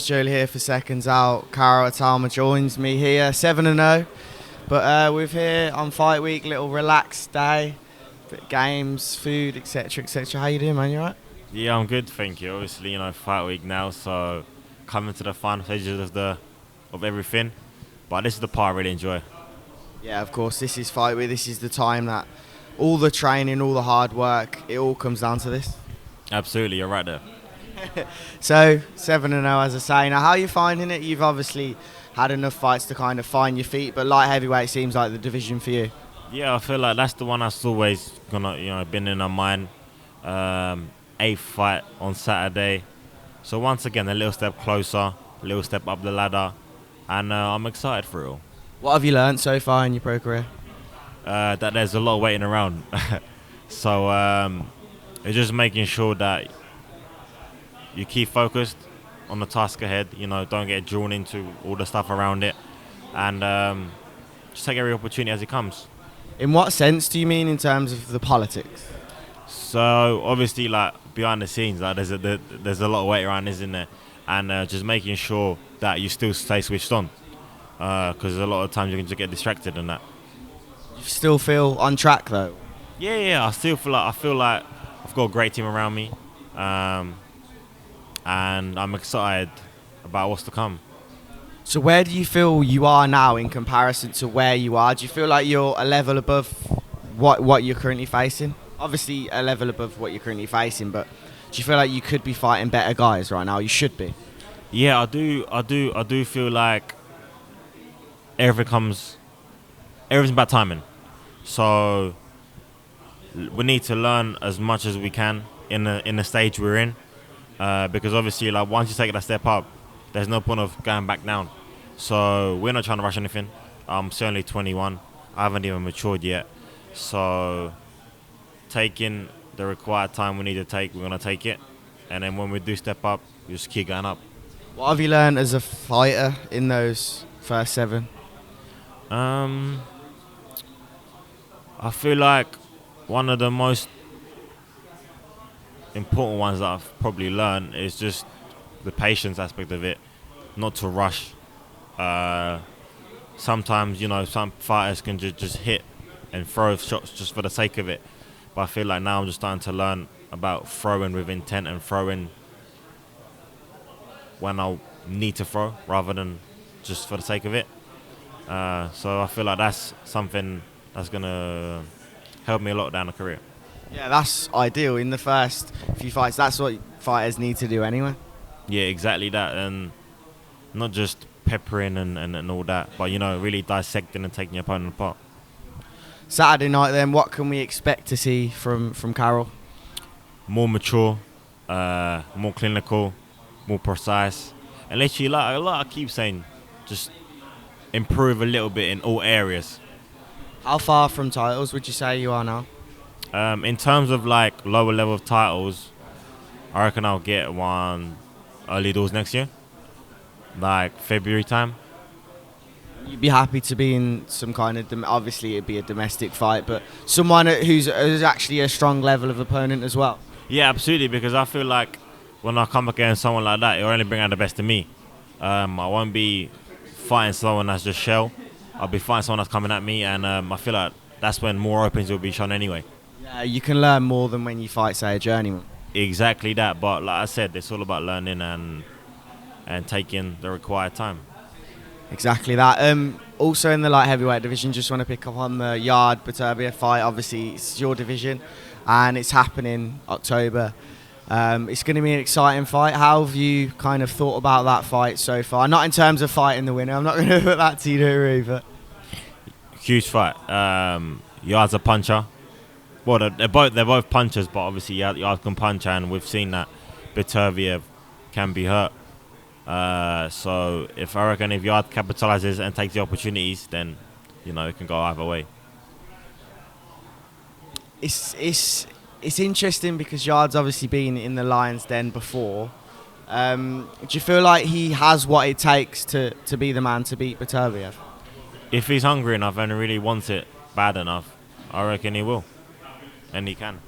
Joe Leigh here for SecondsOut. Karol Itauma joins me here, 7-0. But we're here on fight week, little relaxed day, bit of games, food, etc., etc. How you doing, man? You alright? Yeah, I'm good, thank you. Obviously, fight week now, so coming to the final stages of everything. But this is the part I really enjoy. Yeah, of course. This is fight week. This is the time that all the training, all the hard work, it all comes down to this. Absolutely, you're right there. So 7-0, as I say. Now, how are you finding it? You've obviously had enough fights to kind of find your feet, but light heavyweight seems like the division for you. Yeah, I feel like that's the one that's always been in our mind. Eighth fight on Saturday, so once again a little step closer, a little step up the ladder, and I'm excited for it all. What have you learned so far in your pro career? That there's a lot waiting around, so it's just making sure that you keep focused on the task ahead. Don't get drawn into all the stuff around it, and just take every opportunity as it comes. In what sense do you mean in terms of the politics? So obviously, like behind the scenes, like there's a lot of weight around, isn't there? And just making sure that you still stay switched on, because a lot of times you can just get distracted and that. You still feel on track though? Yeah. I feel like I've got a great team around me, and I'm excited about what's to come. So where do you feel you are now in comparison to where you are? Do you feel like you're a level above what you're currently facing? Obviously a level above what you're currently facing, but do you feel like you could be fighting better guys right now? You should be. Yeah, I do feel like everything's about timing. So we need to learn as much as we can in the stage we're in, because obviously, like once you take that step up, there's no point of going back down. So we're not trying to rush anything. I'm certainly 21. I haven't even matured yet. So taking the required time we need to take, we're gonna take it. And then when we do step up, we just keep going up. What have you learned as a fighter in those first 7? I feel like one of the most important ones that I've probably learned is just the patience aspect of it, not to rush. Sometimes, some fighters can just hit and throw shots just for the sake of it. But I feel like now I'm just starting to learn about throwing with intent and throwing when I need to throw rather than just for the sake of it. So I feel like that's something that's going to help me a lot down the career. Yeah, that's ideal. In the first few fights, that's what fighters need to do anyway. Yeah, exactly that. And not just peppering and all that, but, really dissecting and taking your opponent apart. Saturday night then, what can we expect to see from Karol? More mature, more clinical, more precise. And literally, like I keep saying, just improve a little bit in all areas. How far from titles would you say you are now? In terms of like lower level of titles, I reckon I'll get one early doors next year, like February time. You'd be happy to be in some kind of, obviously it'd be a domestic fight, but someone who's actually a strong level of opponent as well. Yeah, absolutely, because I feel like when I come against someone like that, it'll only bring out the best in me. I won't be fighting someone that's just shell. I'll be fighting someone that's coming at me, and I feel like that's when more opens will be shown anyway. Yeah, you can learn more than when you fight, say, a journeyman. Exactly that, but like I said, it's all about learning and taking the required time. Exactly that. Also in the light heavyweight division, just want to pick up on the Yard Beterbiev fight. Obviously, it's your division, and it's happening October. It's going to be an exciting fight. How have you kind of thought about that fight so far? Not in terms of fighting the winner. I'm not going to put that to you, Roo, but Huge fight. Yard's a puncher. Well, they're both punchers, but obviously Yard can punch, and we've seen that Beterbiev can be hurt. So if Yard capitalizes and takes the opportunities, then it can go either way. it's interesting because Yard's obviously been in the Lions' Den before. Do you feel like he has what it takes to be the man to beat Beterbiev? If he's hungry enough and really wants it bad enough, I reckon he will, and he can.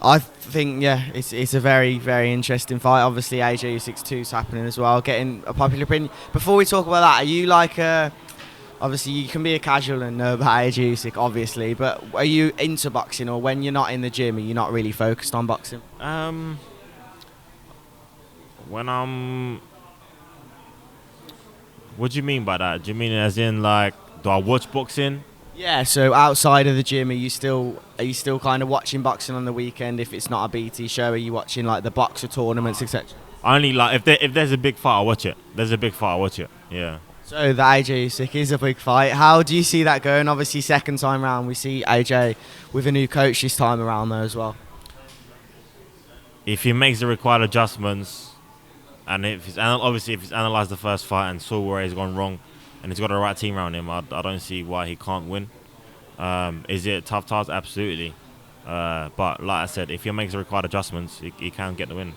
I think, yeah, it's a very, very interesting fight. Obviously, AJ Usyk's 2's happening as well, getting a popular opinion. Before we talk about that, are you like obviously you can be a casual and know about AJ Usyk, obviously, but are you into boxing, or when you're not in the gym, are you not really focused on boxing? When I'm, what do you mean by that? Do you mean as in like, do I watch boxing? Yeah, so outside of the gym, are you still kind of watching boxing on the weekend? If it's not a BT show, are you watching like the boxer tournaments, etc.? Only like if there's a big fight, I watch it. There's a big fight, I watch it. Yeah. So the AJ Usyk is a big fight. How do you see that going? Obviously, second time round, we see AJ with a new coach this time around though as well. If he makes the required adjustments, and if he's analysed the first fight and saw where he's gone wrong, and he's got the right team around him, I don't see why he can't win. Is it a tough task? Absolutely. But like I said, if he makes the required adjustments, he can get the win.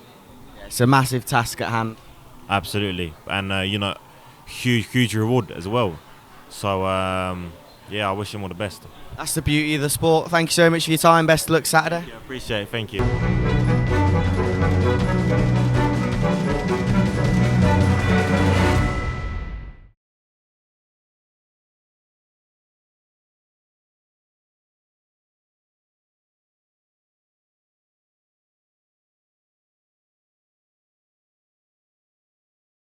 It's a massive task at hand. Absolutely. And, huge reward as well. So, yeah, I wish him all the best. That's the beauty of the sport. Thank you so much for your time. Best of luck Saturday. Yeah, appreciate it. Thank you.